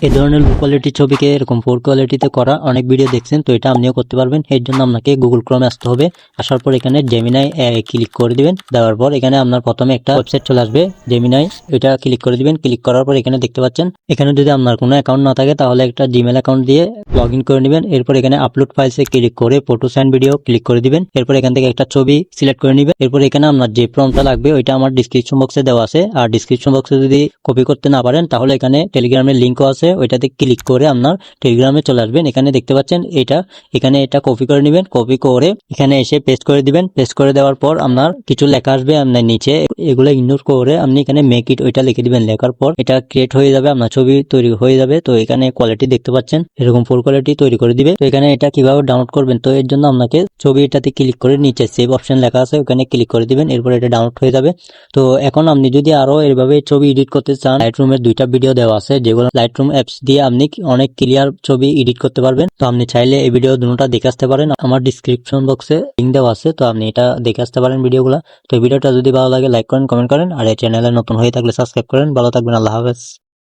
এই ধরনের low quality ছবিকে এরকম 4 কোয়ালিটিতে করা অনেক ভিডিও দেখছেন, তো এটা আপনিও করতে পারবেন। এর জন্য আপনাকে গুগল ক্রোমে আসতে হবে। আসার পর এখানে জেমিনাই ক্লিক করে দিবেন। দেওয়ার পর এখানে আপনার প্রথমে একটা ওয়েবসাইট চলে আসবে জেমিনাই, এটা ক্লিক করে দিবেন। ক্লিক করার পর এখানে দেখতে পাচ্ছেন, এখানে যদি আপনার কোনো অ্যাকাউন্ট না থাকে তাহলে একটা জিমেল অ্যাকাউন্ট দিয়ে লগ ইন করে নেবেন। এরপর এখানে আপলোড ফাইলসে ক্লিক করে ফটোস অ্যান্ড ভিডিও ক্লিক করে দিবেন। এরপর এখান থেকে একটা ছবি সিলেক্ট করে নেবেন। এরপর এখানে আপনার যে প্রম্পটটা লাগবে ওইটা আমার ডিসক্রিপশন বক্সে দেওয়া আছে। আর ডিসক্রিপশন বক্সে যদি কপি করতে না পারেন তাহলে এখানে টেলিগ্রামের লিঙ্কও আছে, ওইটাতে ক্লিক করে আপনার টেলিগ্রামে চলে আসবেন। এখানে দেখতে পাচ্ছেন এখানে এটা কপি করে নেবেন। কপি করে এখানে এসে পেস্ট করে দিবেন। পেস্ট করে দেওয়ার পর আপনার কিছু লেখা আসবে আপনার নিচে, এগুলো ইগনোর করে আপনি এখানে মেক ইট ওইটা লিখে দিবেন। লেখার পর এটা ক্রিয়েট হয়ে যাবে, আপনার ছবি তৈরি হয়ে যাবে। তো এখানে কোয়ালিটি দেখতে পাচ্ছেন এরকম 4 কোয়ালিটি তৈরি করে দিবে। তো এখানে এটা কিভাবে ডাউনলোড করবেন, তো এর জন্য আপনাকে ছবিটাতে ক্লিক করে নিচে সেভ অপশন লেখা আছে ওখানে ক্লিক করে দিবেন। এরপর এটা ডাউনলোড হয়ে যাবে। তো এখন আপনি যদি আরো এভাবে ছবি এডিট করতে চান, লাইটরুমের 2টা ভিডিও দেওয়া আছে যেগুলো লাইটরুম অ্যাপস দিয়ে আপনি অনেক ক্লিয়ার ছবি এডিট করতে পারবেন। তো আপনি চাইলে এই ভিডিও দুটোটা দেখে আসতে পারেন, আমার ডিসক্রিপশন বক্সে লিংক দেওয়া আছে, তো আপনি এটা দেখে আসতে পারেন ভিডিওগুলো। তো এই ভিডিওটা যদি ভালো লাগে লাইক করেন, কমেন্ট করেন, আর এই চ্যানেলে নতুন হয়ে থাকলে সাবস্ক্রাইব করেন। ভালো থাকবেন, আল্লাহ হাফেজ।